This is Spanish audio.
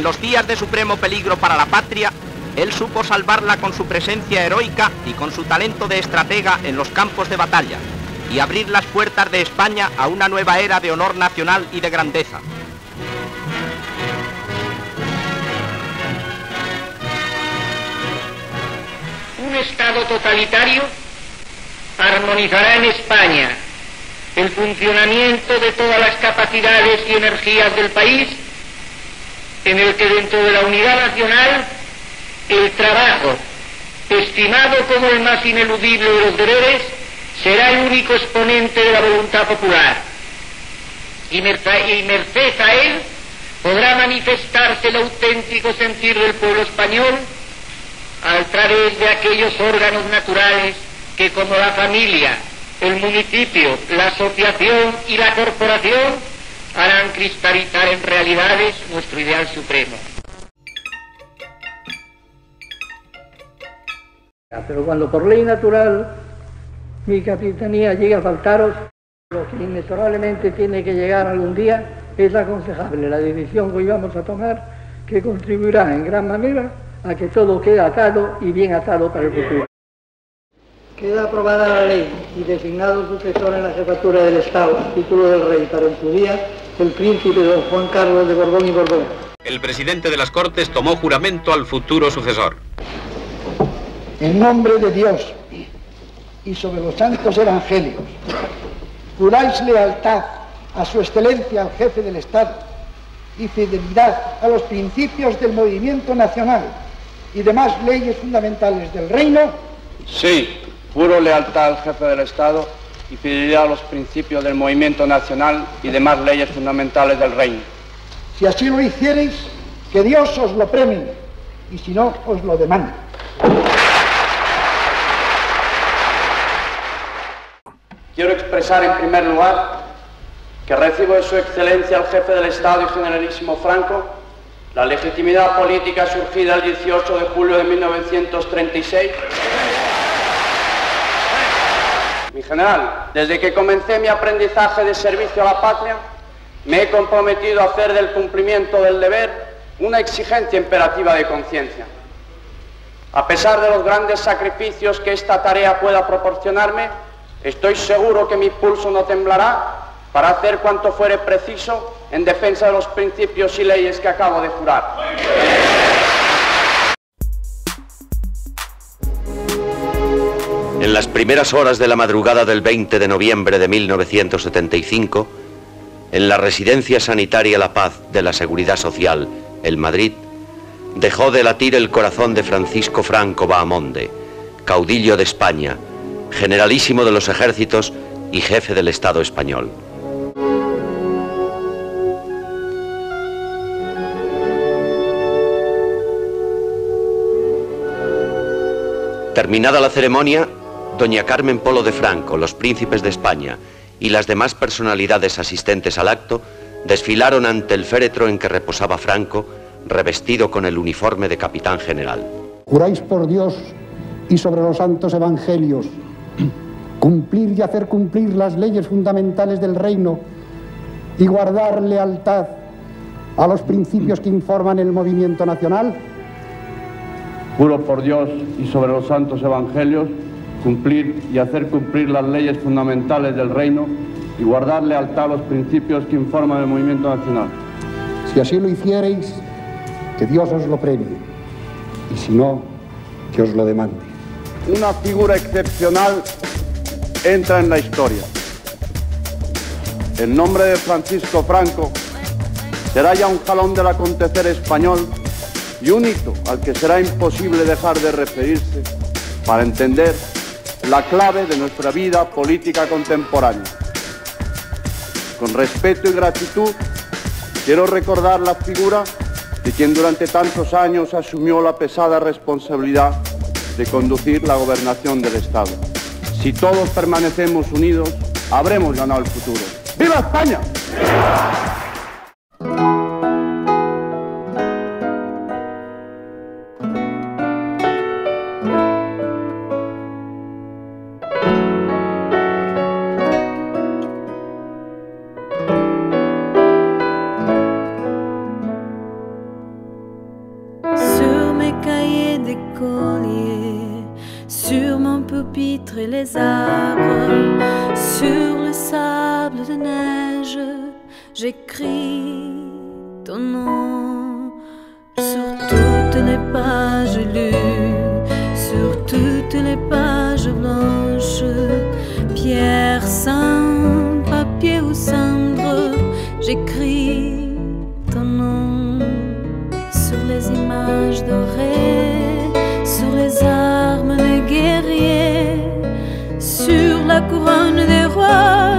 en los días de supremo peligro para la patria, él supo salvarla con su presencia heroica y con su talento de estratega en los campos de batalla, y abrir las puertas de España a una nueva era de honor nacional y de grandeza. Un Estado totalitario armonizará en España el funcionamiento de todas las capacidades y energías del país, en el que dentro de la unidad nacional el trabajo, estimado como el más ineludible de los deberes, será el único exponente de la voluntad popular. Y merced a él podrá manifestarse el auténtico sentir del pueblo español a través de aquellos órganos naturales que, como la familia, el municipio, la asociación y la corporación, harán cristalizar en realidades nuestro ideal supremo. Pero cuando por ley natural mi capitanía llegue a faltaros, lo que inexorablemente tiene que llegar algún día es aconsejable la decisión que hoy vamos a tomar, que contribuirá en gran manera a que todo quede atado y bien atado para el futuro. Queda aprobada la ley y designado sucesor en la jefatura del Estado, a título del rey, para en su día, el príncipe don Juan Carlos de Borbón y Borbón. El presidente de las Cortes tomó juramento al futuro sucesor. En nombre de Dios y sobre los santos evangelios, juráis lealtad a su excelencia, al jefe del Estado, y fidelidad a los principios del movimiento nacional y demás leyes fundamentales del reino. Sí, juro lealtad al jefe del Estado y fidelidad a los principios del movimiento nacional y demás leyes fundamentales del reino. Si así lo hiciereis, que Dios os lo premie, y si no, os lo demande. Quiero expresar en primer lugar que recibo de su excelencia el jefe del Estado y generalísimo Franco la legitimidad política surgida el 18 de julio de 1936. Mi general, desde que comencé mi aprendizaje de servicio a la patria, me he comprometido a hacer del cumplimiento del deber una exigencia imperativa de conciencia. A pesar de los grandes sacrificios que esta tarea pueda proporcionarme, estoy seguro que mi pulso no temblará para hacer cuanto fuere preciso en defensa de los principios y leyes que acabo de jurar. En las primeras horas de la madrugada del 20 de noviembre de 1975, en la Residencia Sanitaria La Paz de la Seguridad Social, en Madrid, dejó de latir el corazón de Francisco Franco Bahamonde, caudillo de España, generalísimo de los ejércitos y jefe del Estado español. Terminada la ceremonia, doña Carmen Polo de Franco, los príncipes de España y las demás personalidades asistentes al acto desfilaron ante el féretro en que reposaba Franco, revestido con el uniforme de capitán general. Juráis por Dios y sobre los santos evangelios cumplir y hacer cumplir las leyes fundamentales del reino y guardar lealtad a los principios que informan el movimiento nacional. Juro por Dios y sobre los santos evangelios cumplir y hacer cumplir las leyes fundamentales del reino y guardar lealtad a los principios que informan el movimiento nacional. Si así lo hiciereis, que Dios os lo premie, y si no, que os lo demande. Una figura excepcional entra en la historia. El nombre de Francisco Franco será ya un jalón del acontecer español y un hito al que será imposible dejar de referirse para entender la clave de nuestra vida política contemporánea. Con respeto y gratitud, quiero recordar la figura de quien durante tantos años asumió la pesada responsabilidad de conducir la gobernación del Estado. Si todos permanecemos unidos, habremos ganado el futuro. ¡Viva España! mon pupitre et les arbres, sur le sable de neige, j'écris ton nom. Sur toutes les pages lues, sur toutes les pages blanches, pierre, sang, papier ou cendre, j'écris ton nom. Sur les images dorées, sur les armes des guerriers, sur la couronne des rois,